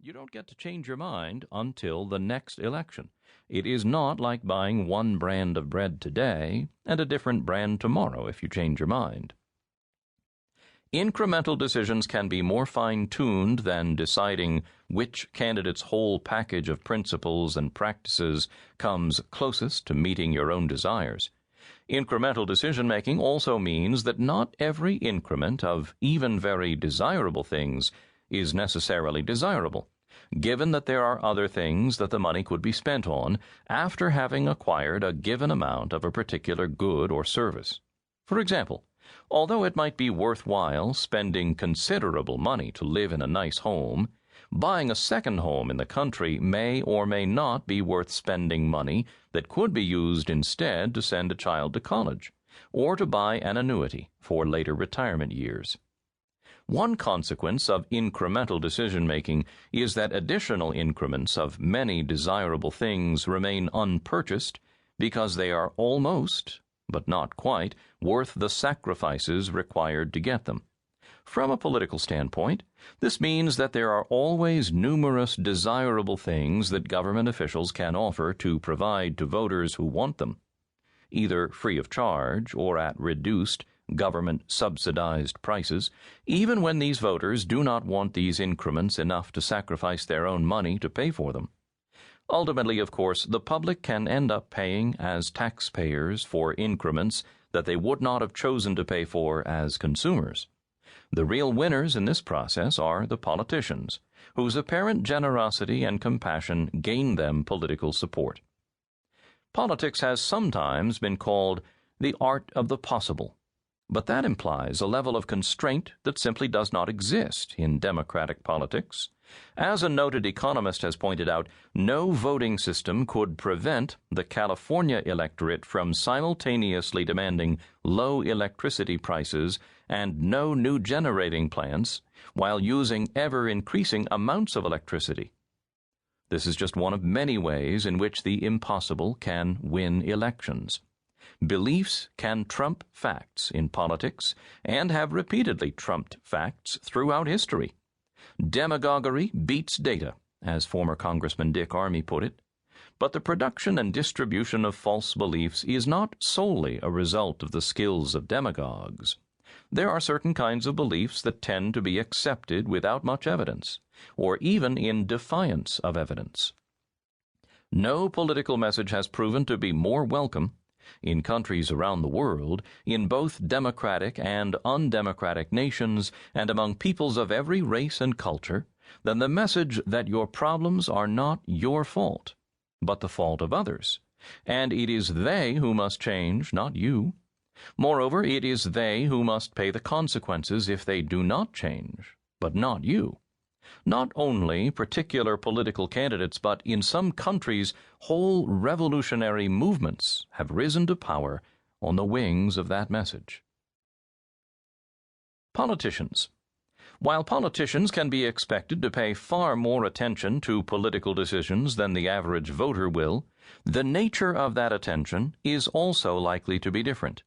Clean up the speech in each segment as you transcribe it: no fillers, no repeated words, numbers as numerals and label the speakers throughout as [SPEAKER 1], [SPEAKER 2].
[SPEAKER 1] You don't get to change your mind until the next election. It is not like buying one brand of bread today and a different brand tomorrow if you change your mind. Incremental decisions can be more fine-tuned than deciding which candidate's whole package of principles and practices comes closest to meeting your own desires. Incremental decision-making also means that not every increment of even very desirable things is necessarily desirable, given that there are other things that the money could be spent on after having acquired a given amount of a particular good or service. For example, although it might be worthwhile spending considerable money to live in a nice home, buying a second home in the country may or may not be worth spending money that could be used instead to send a child to college, or to buy an annuity for later retirement years. One consequence of incremental decision-making is that additional increments of many desirable things remain unpurchased because they are almost, but not quite, worth the sacrifices required to get them. From a political standpoint, this means that there are always numerous desirable things that government officials can offer to provide to voters who want them, either free of charge or at reduced government-subsidized prices, even when these voters do not want these increments enough to sacrifice their own money to pay for them. Ultimately, of course, the public can end up paying as taxpayers for increments that they would not have chosen to pay for as consumers. The real winners in this process are the politicians, whose apparent generosity and compassion gain them political support. Politics has sometimes been called the art of the possible, but that implies a level of constraint that simply does not exist in democratic politics. As a noted economist has pointed out, no voting system could prevent the California electorate from simultaneously demanding low electricity prices and no new generating plants while using ever-increasing amounts of electricity. This is just one of many ways in which the impossible can win elections. Beliefs can trump facts in politics and have repeatedly trumped facts throughout history. Demagoguery beats data, as former Congressman Dick Armey put it, but the production and distribution of false beliefs is not solely a result of the skills of demagogues. There are certain kinds of beliefs that tend to be accepted without much evidence, or even in defiance of evidence. No political message has proven to be more welcome in countries around the world, in both democratic and undemocratic nations, and among peoples of every race and culture, than the message that your problems are not your fault, but the fault of others, and it is they who must change, not you. Moreover, it is they who must pay the consequences if they do not change, but not you. Not only particular political candidates, but in some countries, whole revolutionary movements have risen to power on the wings of that message. Politicians. While politicians can be expected to pay far more attention to political decisions than the average voter will, the nature of that attention is also likely to be different.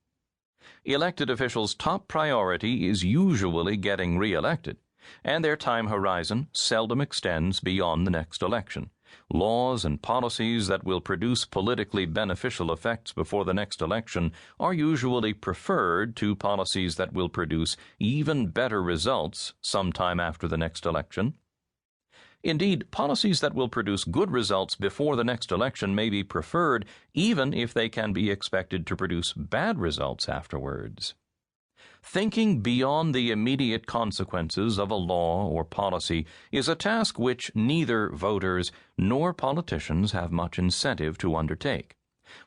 [SPEAKER 1] Elected officials' top priority is usually getting re-elected, and their time horizon seldom extends beyond the next election. Laws and policies that will produce politically beneficial effects before the next election are usually preferred to policies that will produce even better results sometime after the next election. Indeed, policies that will produce good results before the next election may be preferred even if they can be expected to produce bad results afterwards. Thinking beyond the immediate consequences of a law or policy is a task which neither voters nor politicians have much incentive to undertake.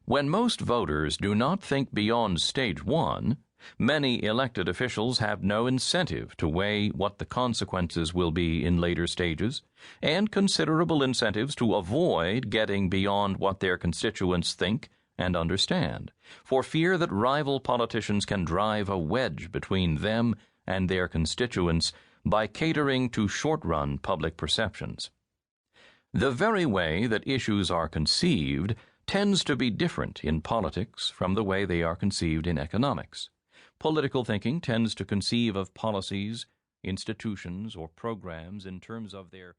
[SPEAKER 1] When most voters do not think beyond stage one, many elected officials have no incentive to weigh what the consequences will be in later stages, and considerable incentives to avoid getting beyond what their constituents think and understand, for fear that rival politicians can drive a wedge between them and their constituents by catering to short-run public perceptions. The very way that issues are conceived tends to be different in politics from the way they are conceived in economics. Political thinking tends to conceive of policies, institutions, or programs in terms of their